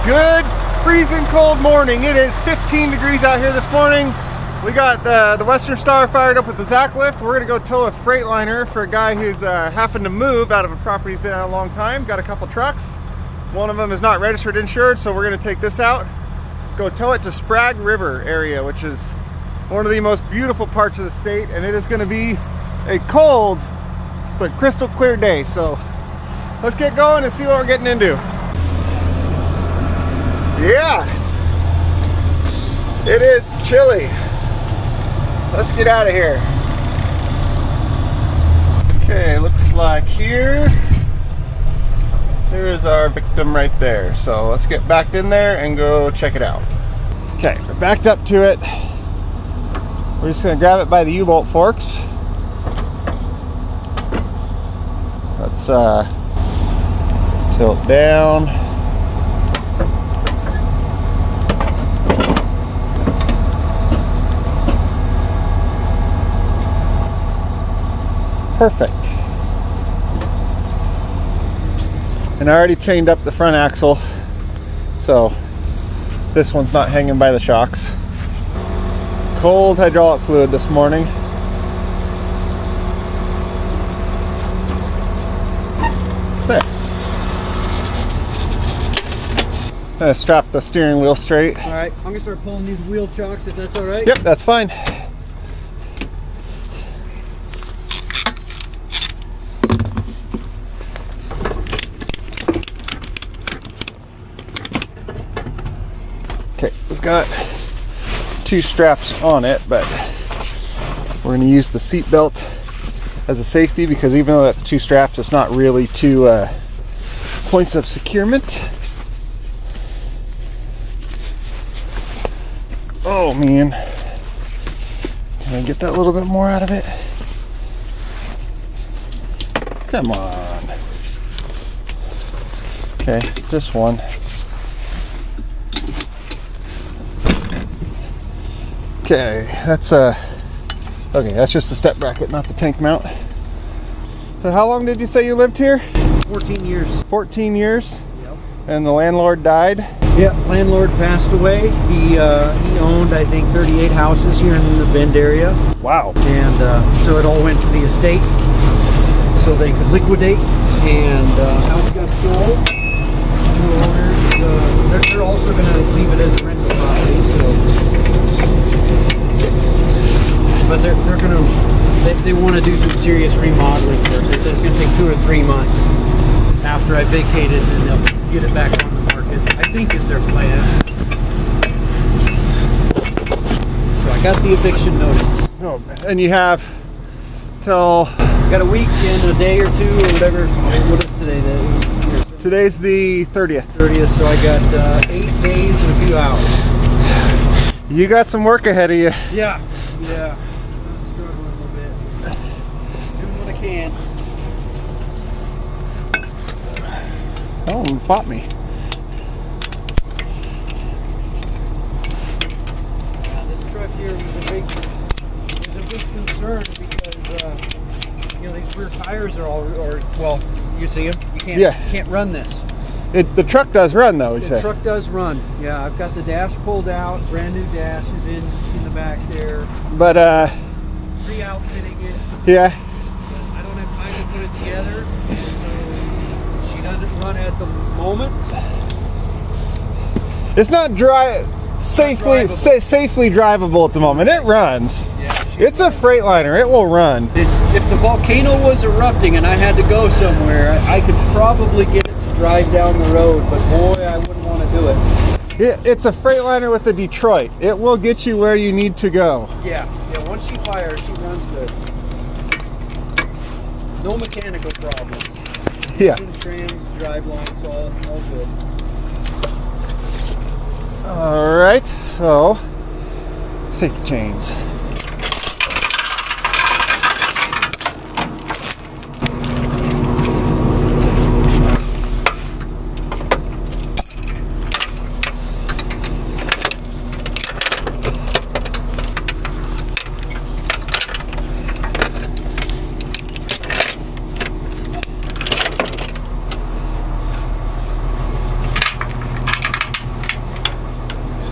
Good freezing cold morning. It is 15 degrees out here this morning. We got the Western Star fired up with the Zacklift. We're gonna go tow a Freightliner for a guy who's having to move out of a property he's been out a long time. Got a couple trucks. One of them is not registered insured, so we're gonna take this out, go tow it to Sprague River area, which is one of the most beautiful parts of the state, and it is gonna be a cold but crystal clear day. So let's get going and see what we're getting into. Yeah, it is chilly. Let's get out of here. Okay, looks like here, there's our victim right there. So let's get backed in there and go check it out. Okay, we're backed up to it. We're just gonna grab it by the U-bolt forks. Let's tilt down. Perfect. And I already chained up the front axle, so this one's not hanging by the shocks. Cold hydraulic fluid this morning. There. I'm gonna strap the steering wheel straight. All right, I'm gonna start pulling these wheel chocks if that's all right. Yep, that's fine. Okay, we've got two straps on it, but we're going to use the seat belt as a safety because even though that's two straps, it's not really two points of securement. Oh man, can I get that little bit more out of it? Come on. Okay, just one. Okay, that's that's just the step bracket, not the tank mount. So how long did you say you lived here? 14 years. 14 years? Yep. And the landlord died? Yeah, landlord passed away. He owned, I think, 38 houses here in the Bend area. Wow. And so it all went to the estate so they could liquidate, and house got sold. New owners, they're also going to leave it as a rental property, so. But they're gonna, they want to do some serious remodeling first. They said it's gonna take 2 or 3 months after I vacate it, and they'll get it back on the market. I think is their plan. So I got the eviction notice. Oh, and you have till... Got a week and a day or two or whatever. What is today? Today's the 30th. 30th, so I got 8 days and a few hours. You got some work ahead of you. Yeah. I'm struggling a little bit. Doing what I can. Oh, you fought me. This truck here was a big concern because you know, these rear tires are all, well, you see them. You can't run this. The truck does run though, you say? The truck does run. Yeah, I've got the dash pulled out. Brand new dash is in the back there. But Re-outfitting it. yeah. I don't have time to put it together, so she doesn't run at the moment. It's not safely drivable at the moment. It runs. Yeah, it's a Freightliner. It will run. If the volcano was erupting and I had to go somewhere, I could probably get it to drive down the road, but boy, I wouldn't want to do it. It's a Freightliner with a Detroit. It will get you where you need to go. Yeah, once she fires, she runs good. No mechanical problems. Yeah. Engine, trams, drive lines, all good. All right, so safety chains.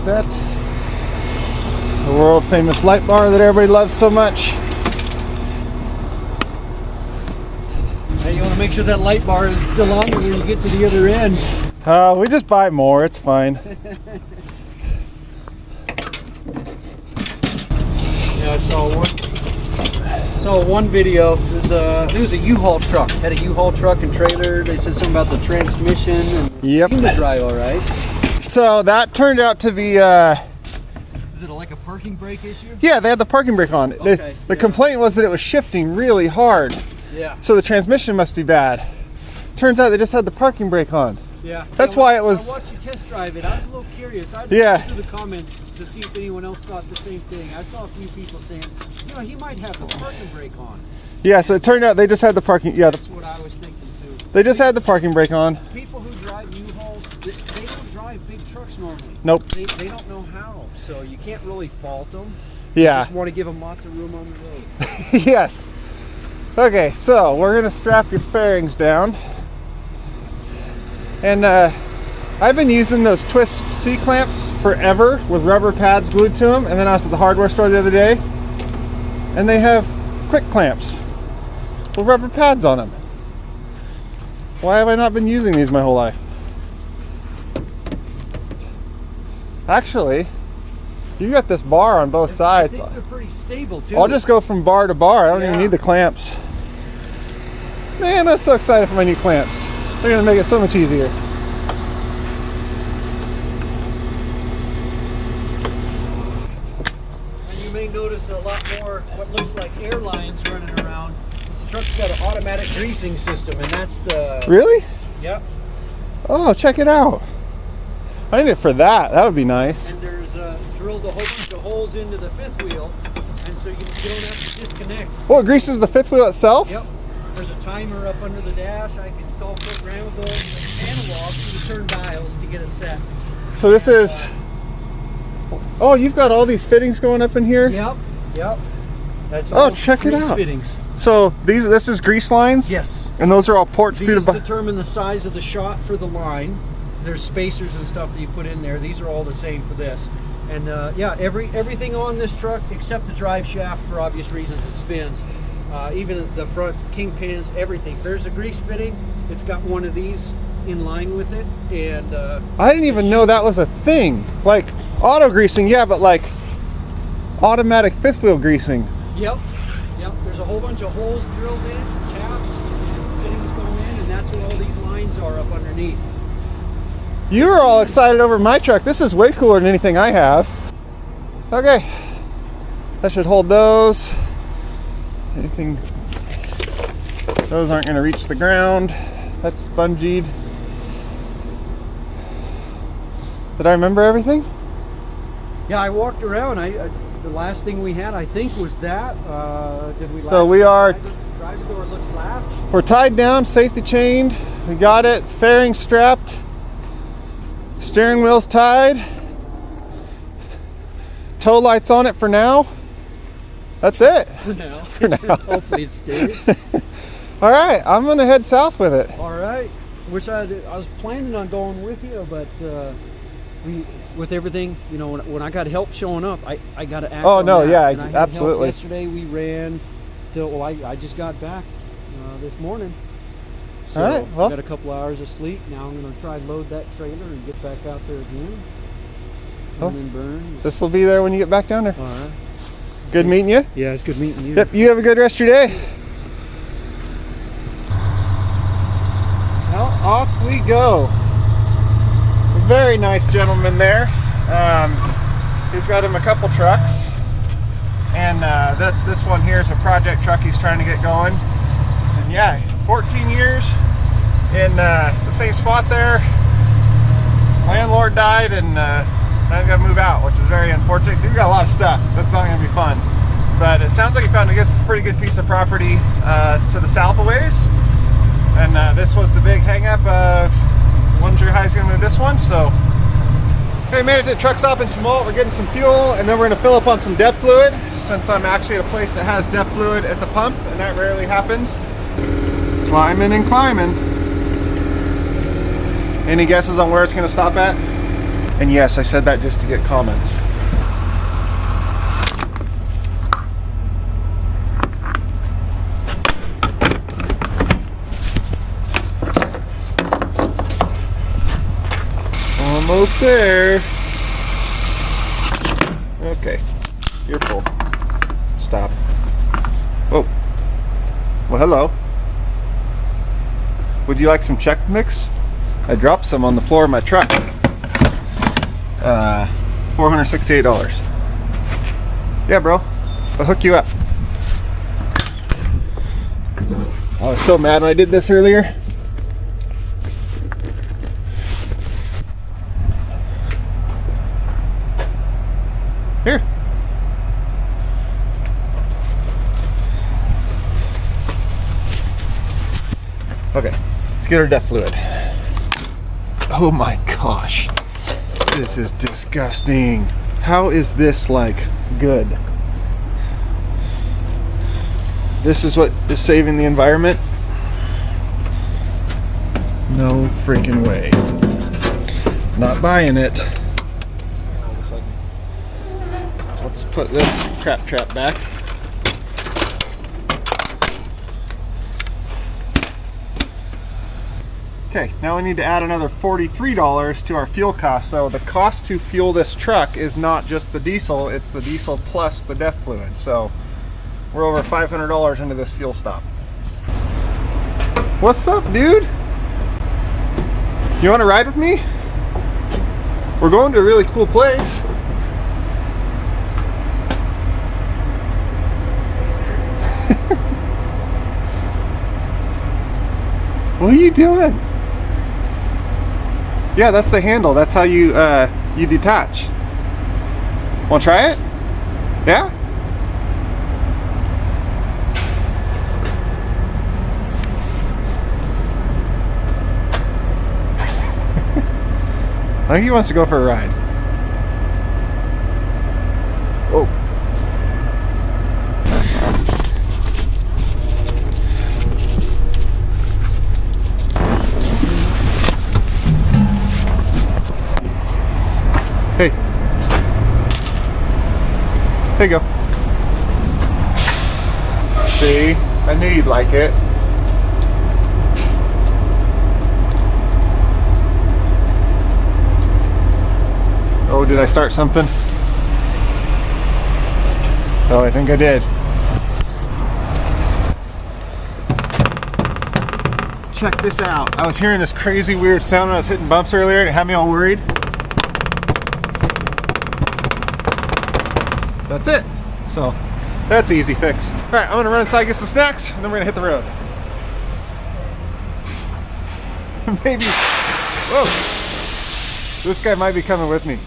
set. The world famous light bar that everybody loves so much. Hey, you want to make sure that light bar is still on when you get to the other end. We just buy more, it's fine. Yeah, I saw one video. It was a U-Haul truck. Had a U-Haul truck and trailer. They said something about the transmission. And Yep. it seemed to drive all right. So that turned out to be, Is it like a parking brake issue? yeah, they had the parking brake on. Okay, The yeah. complaint was that it was shifting really hard. Yeah. So the transmission must be bad. Turns out they just had the parking brake on. Yeah. That's why it was. I watched you test drive it. I was a little curious. I Yeah. looked through the comments to see if anyone else thought the same thing. I saw a few people saying, you know, he might have the parking brake on. Yeah, so it turned out they just had the parking. Yeah, That's what I was thinking too. they just had the parking brake on. People who drive U-Hauls, they don't drive big trucks normally. Nope. They don't know how, so you can't really fault them. Yeah. Just want to give them lots of room on the road. Yes. Okay, so we're gonna strap your fairings down. And I've been using those twist C-clamps forever with rubber pads glued to them. And then I was at the hardware store the other day and they have quick clamps with rubber pads on them. Why have I not been using these my whole life? Actually, you got this bar on both sides. I think they're pretty stable too. I'll just go from bar to bar. I don't even Yeah. need the clamps. Man, I'm so excited for my new clamps. They're gonna make it so much easier. And you may notice a lot more what looks like airlines running around. This truck's got an automatic greasing system, and that's the... Really? Yep. Oh, check it out. I need it for that. That would be nice. And there's drilled a whole bunch of holes into the fifth wheel, and so you don't have to disconnect. Oh, it greases the fifth wheel itself? Yep. There's a timer up under the dash. It's all programmable, analog, so you turn dials to get it set. So this is... Oh, you've got all these fittings going up in here? Yep. Yep. That's Oh, all check it grease out. fittings. So this is grease lines? Yes. And those are all ports through These the... determine the size of the shot for the line. There's spacers and stuff that you put in there. These are all the same for this. And yeah, everything on this truck except the drive shaft, for obvious reasons, it spins. Even the front kingpins, everything. There's a grease fitting. It's got one of these in line with it. And I didn't even know that was a thing. Like, auto greasing, yeah, but like automatic fifth wheel greasing. Yep. Yep. There's a whole bunch of holes drilled in, tapped, and fittings go in, and that's what all these lines are up underneath. You were all excited over my truck. This is way cooler than anything I have. Okay, that should hold those. Anything, those aren't going to reach the ground. That's bungeed. Did I remember everything? Yeah, I walked around. The last thing we had, I think, was that. Did we? So we are. Driver door looks latched. We're tied down, safety chained. We got it. Fairing strapped. Steering wheel's tied. Tow lights on it for now. That's it. For now. For now. Hopefully it stays. All right, I'm gonna head south with it. All right. I was planning on going with you, but with everything, you know, when I got help showing up, I got to act. Oh on no, that. yeah, And I had absolutely. help yesterday we ran till I just got back this morning. So All right, well. I got a couple hours of sleep. Now I'm going to try and load that trailer and get back out there again. Oh. And then burn. This will be there when you get back down there. All right. Good meeting you. Yeah, it's good meeting you. Yep, you have a good rest of your day. Well, off we go. A very nice gentleman there. He's got him a couple trucks. And this one here is a project truck he's trying to get going. And yeah, 14 years in the same spot there. Landlord died and now he's got to move out, which is very unfortunate because he's got a lot of stuff. That's not going to be fun. But it sounds like he found a pretty good piece of property to the south a ways. And this was the big hang up of wasn't sure how he's going to move this one. So okay, made it to the truck stop in Schmolt. We're getting some fuel and then we're going to fill up on some depth fluid since I'm actually at a place that has depth fluid at the pump and that rarely happens. Climbing and climbing. Any guesses on where it's going to stop at? And yes, I said that just to get comments. Almost there. Okay, you're full. Stop. Oh. Well, hello. Would you like some Chex Mix? I dropped some on the floor of my truck. $468. Yeah, bro. I'll hook you up. I was so mad when I did this earlier. Here. Okay, let's get our depth fluid. Oh my gosh. This is disgusting. How is this like good? This is what is saving the environment? No freaking way. Not buying it. Let's put this crap trap back. Okay, now we need to add another $43 to our fuel cost. So the cost to fuel this truck is not just the diesel, it's the diesel plus the depth fluid. So we're over $500 into this fuel stop. What's up, dude? You want to ride with me? We're going to a really cool place. What are you doing? Yeah, that's the handle. That's how you you detach. Want to try it? Yeah? I think he wants to go for a ride. Oh. Hey. There you go. See? I knew you'd like it. Oh, did I start something? Oh, I think I did. Check this out. I was hearing this crazy weird sound when I was hitting bumps earlier and it had me all worried. That's it. So, that's an easy fix. All right, I'm gonna run inside, get some snacks, and then we're gonna hit the road. Maybe, whoa. This guy might be coming with me.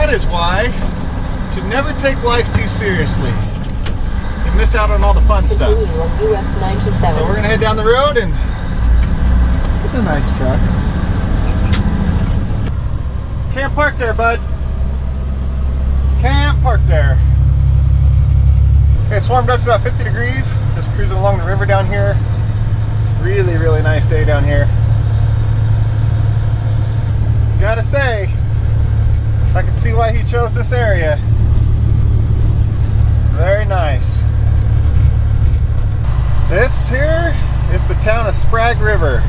Is why you should never take life too seriously. You miss out on all the fun stuff. US 97. So we're gonna head down the road, and it's a nice truck. Can't park there, bud. Can't park there. Okay, it's warmed up to about 50 degrees. Just cruising along the river down here. Really, really nice day down here. Gotta say, I can see why he chose this area. Very nice. This here is the town of Sprague River.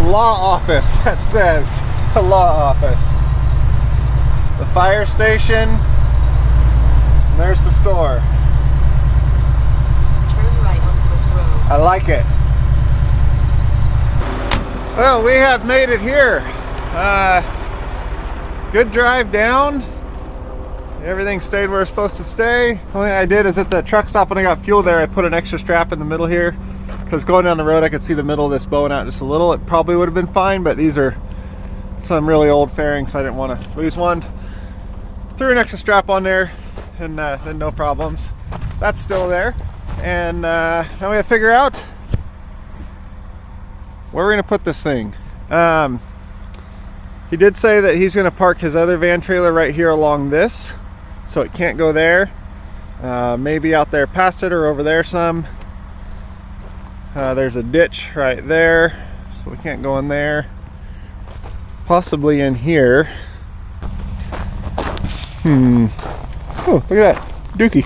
Law office, that says. The law office. The fire station. And there's the store. Turn right onto this road. I like it. Well, we have made it here. Good drive down. Everything stayed where it's supposed to stay. Only thing I did is at the truck stop when I got fuel there, I put an extra strap in the middle here because going down the road I could see the middle of this bowing out just a little. It probably would have been fine, but these are some really old fairings, so I didn't want to lose one. Threw an extra strap on there, and then no problems. That's still there. And now we gotta figure out where we're gonna put this thing. He did say that he's gonna park his other van trailer right here along this, so it can't go there. Maybe out there past it or over there some. There's a ditch right there, so we can't go in there. Possibly in here. Oh, look at that dookie.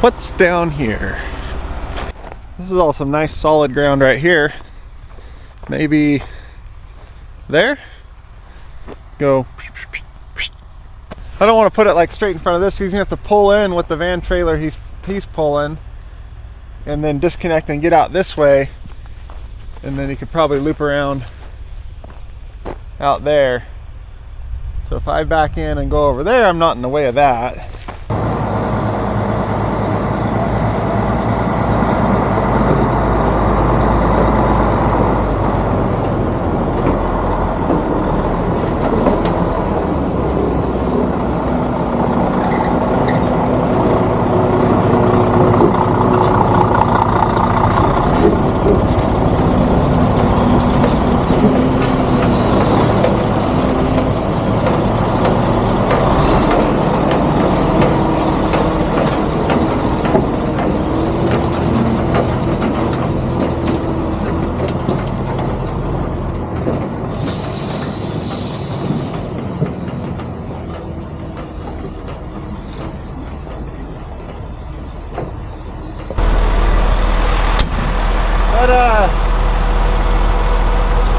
What's down here? This is all some nice solid ground right here. Maybe there? Go. I don't want to put it like straight in front of this. He's gonna have to pull in with the van trailer he's pulling, and then disconnect and get out this way, and then he could probably loop around out there. So if I back in and go over there, I'm not in the way of that.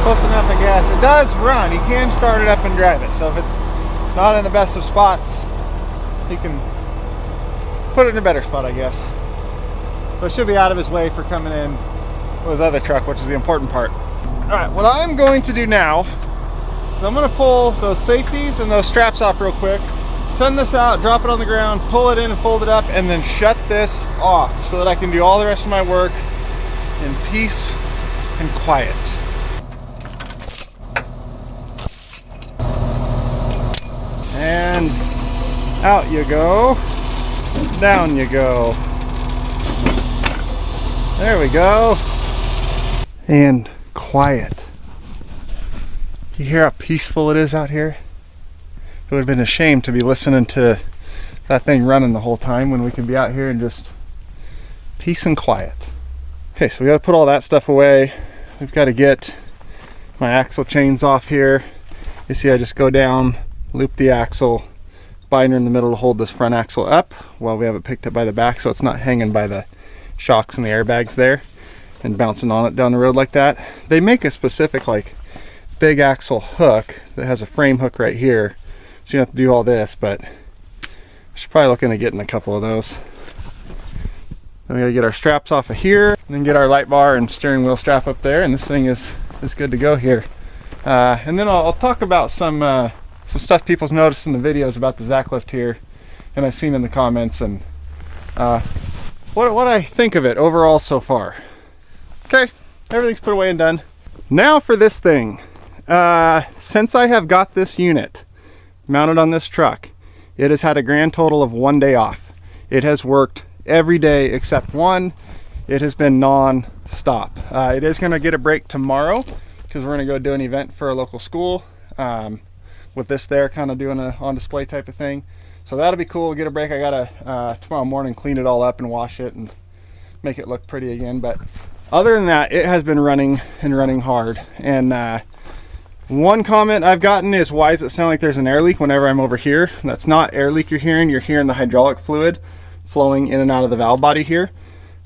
Close enough, I guess. It does run. He can start it up and drive it. So if it's not in the best of spots, he can put it in a better spot, I guess. But it should be out of his way for coming in with his other truck, which is the important part. All right, what I'm going to do now is I'm going to pull those safeties and those straps off real quick, send this out, drop it on the ground, pull it in and fold it up, and then shut this off so that I can do all the rest of my work in peace and quiet. And out you go, down you go. There we go. And quiet. You hear how peaceful it is out here? It would have been a shame to be listening to that thing running the whole time when we can be out here and just peace and quiet. Okay, so we got to put all that stuff away. We've got to get my axle chains off here. You see I just go down, loop the axle, binder in the middle to hold this front axle up while we have it picked up by the back so it's not hanging by the shocks and the airbags there and bouncing on it down the road like that. They make a specific like big axle hook that has a frame hook right here, so you don't have to do all this, but I should probably look into getting a couple of those. Then we gotta get our straps off of here, and then get our light bar and steering wheel strap up there, and this thing is good to go here. And then I'll talk about some stuff people's noticed in the videos about the Zacklift here, and I've seen in the comments, and what I think of it overall so far. Okay, everything's put away and done. Now for this thing. Since I have got this unit mounted on this truck, it has had a grand total of 1 day off. It has worked every day except one. It has been non-stop. It is going to get a break tomorrow because we're going to go do an event for a local school with this there, kind of doing a on display type of thing. So that'll be cool. We'll get a break. I gotta tomorrow morning clean it all up and wash it and make it look pretty again. But other than that, it has been running and running hard. And one comment I've gotten is, why does it sound like there's an air leak whenever I'm over here? That's not air leak you're hearing the hydraulic fluid flowing in and out of the valve body here.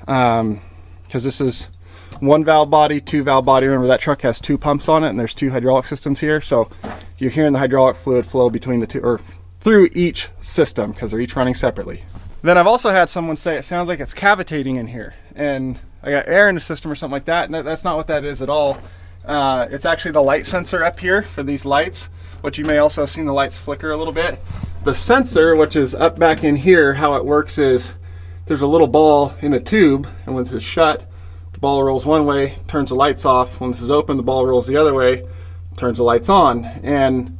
Because this is one valve body, two valve body. Remember that truck has two pumps on it and there's two hydraulic systems here. So you're hearing the hydraulic fluid flow between the two, or through each system, because they're each running separately. Then I've also had someone say it sounds like it's cavitating in here and I got air in the system or something like that. And that's not what that is at all. It's actually the light sensor up here for these lights, which you may also have seen the lights flicker a little bit. The sensor, which is up back in here, how it works is there's a little ball in a tube, and when this is shut, the ball rolls one way, turns the lights off. When this is open, the ball rolls the other way, turns the lights on. And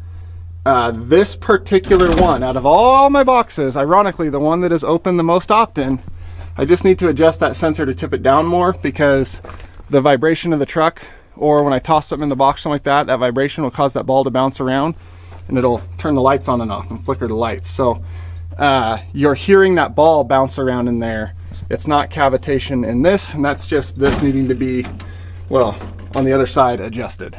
this particular one, out of all my boxes, ironically, the one that is open the most often, I just need to adjust that sensor to tip it down more, because the vibration of the truck, or when I toss something in the box, something like that, that vibration will cause that ball to bounce around, and it'll turn the lights on and off and flicker the lights. So you're hearing that ball bounce around in there. It's not cavitation in this, and that's just this needing to be, well, on the other side, adjusted.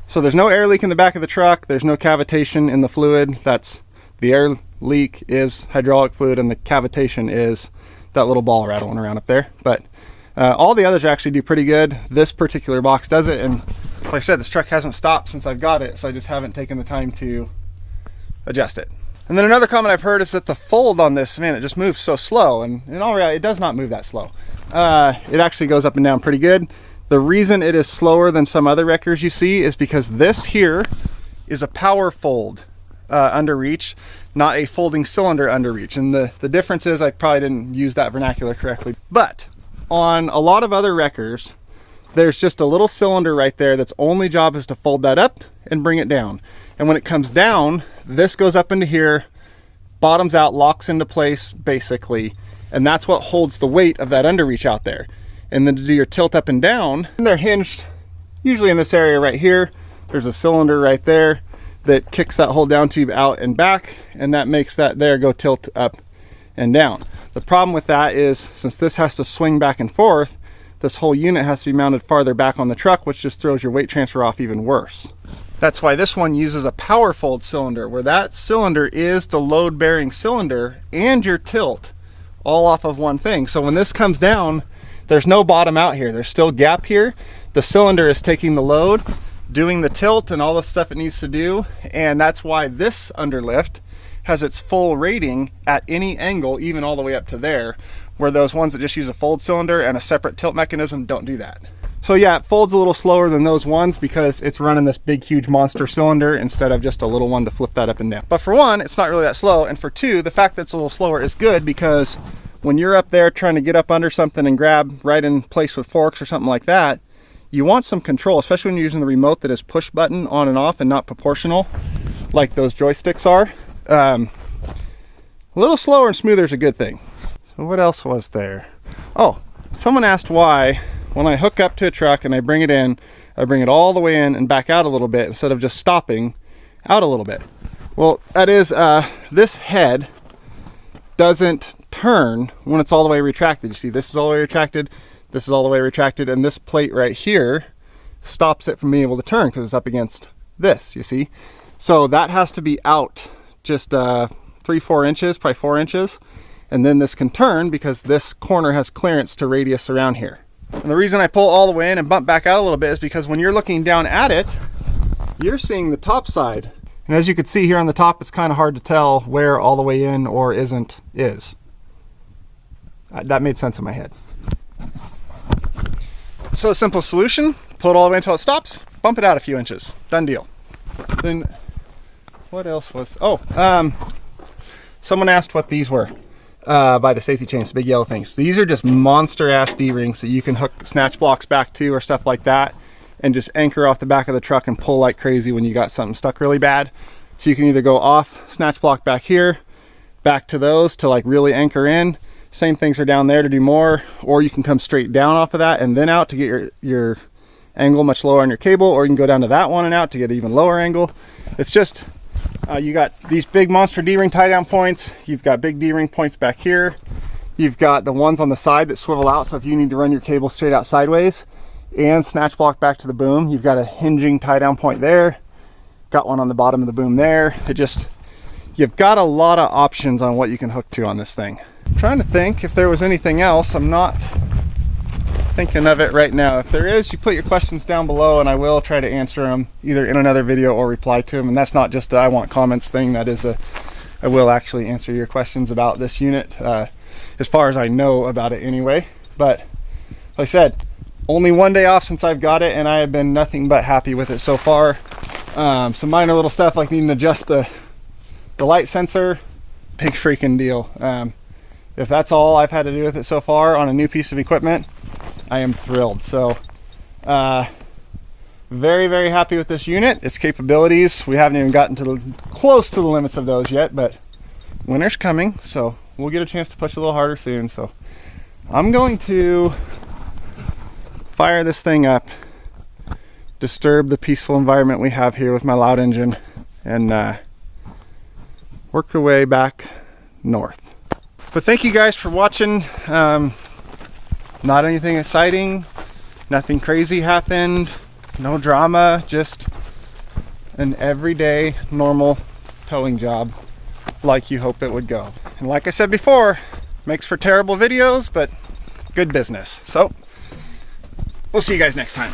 So there's no air leak in the back of the truck. There's no cavitation in the fluid. That's the air leak is hydraulic fluid, and the cavitation is that little ball rattling around up there. But all the others actually do pretty good. This particular box does it, and like I said, this truck hasn't stopped since I've got it, so I just haven't taken the time to adjust it. And then another comment I've heard is that the fold on this, man, it just moves so slow, and in all reality, it does not move that slow. It actually goes up and down pretty good. The reason it is slower than some other wreckers you see is because this here is a power fold underreach, not a folding cylinder underreach. And the difference is, I probably didn't use that vernacular correctly, but on a lot of other wreckers, there's just a little cylinder right there that's only job is to fold that up and bring it down. And when it comes down, this goes up into here, bottoms out, locks into place basically, and that's what holds the weight of that underreach out there. And then to do your tilt up and down, and they're hinged usually in this area right here. There's a cylinder right there that kicks that whole down tube out and back, and that makes that there go tilt up and down. The problem with that is, since this has to swing back and forth, this whole unit has to be mounted farther back on the truck, which just throws your weight transfer off even worse. That's why this one uses a power fold cylinder, where that cylinder is the load bearing cylinder and your tilt all off of one thing. So when this comes down, there's no bottom out here. There's still gap here. The cylinder is taking the load, doing the tilt and all the stuff it needs to do. And that's why this underlift has its full rating at any angle, even all the way up to there, where those ones that just use a fold cylinder and a separate tilt mechanism don't do that. So yeah, it folds a little slower than those ones because it's running this big, huge monster cylinder instead of just a little one to flip that up and down. But for one, it's not really that slow. And for two, the fact that it's a little slower is good, because when you're up there trying to get up under something and grab right in place with forks or something like that, you want some control, especially when you're using the remote that is push button on and off and not proportional like those joysticks are. A little slower and smoother is a good thing. So what else was there? Oh, someone asked why when I hook up to a truck and I bring it in, I bring it all the way in and back out a little bit instead of just stopping out a little bit. Well, that is, this head doesn't turn when it's all the way retracted. You see, this is all the way retracted, this is all the way retracted, and this plate right here stops it from being able to turn because it's up against this, you see? So that has to be out just 3-4 inches, probably 4 inches, and then this can turn because this corner has clearance to radius around here. And the reason I pull all the way in and bump back out a little bit is because when you're looking down at it, you're seeing the top side. And as you can see here on the top, it's kind of hard to tell where all the way in or isn't is. That made sense in my head. So a simple solution, pull it all the way until it stops, bump it out a few inches, done deal. Then what else was, someone asked what these were by the safety chains, the big yellow things. These are just monster ass D-rings that you can hook snatch blocks back to or stuff like that, and just anchor off the back of the truck and pull like crazy when you got something stuck really bad. So you can either go off snatch block back here, back to those to like really anchor in. Same things are down there to do more, or you can come straight down off of that and then out to get your angle much lower on your cable, or you can go down to that one and out to get an even lower angle. It's just, you got these big monster D-ring tie down points. You've got big D-ring points back here. You've got the ones on the side that swivel out, so if you need to run your cable straight out sideways and snatch block back to the boom, you've got a hinging tie down point there. Got one on the bottom of the boom there. You've got a lot of options on what you can hook to on this thing. I'm trying to think if there was anything else. I'm not thinking of it right now. If there is, you put your questions down below and I will try to answer them either in another video or reply to them. And that's not just a I want comments thing. That is I will actually answer your questions about this unit as far as I know about it anyway. But like I said, Only 1 day off since I've got it, and I have been nothing but happy with it so far. Some minor little stuff like needing to adjust the light sensor, big freaking deal. If that's all I've had to do with it so far on a new piece of equipment, I am thrilled. So very, very happy with this unit, its capabilities. We haven't even gotten to close to the limits of those yet, but winter's coming, so we'll get a chance to push a little harder soon. So I'm going to fire this thing up, disturb the peaceful environment we have here with my loud engine, and work our way back north. But thank you guys for watching. Not anything exciting, nothing crazy happened, no drama, just an everyday normal towing job like you hope it would go. And like I said before, makes for terrible videos, but good business. So we'll see you guys next time.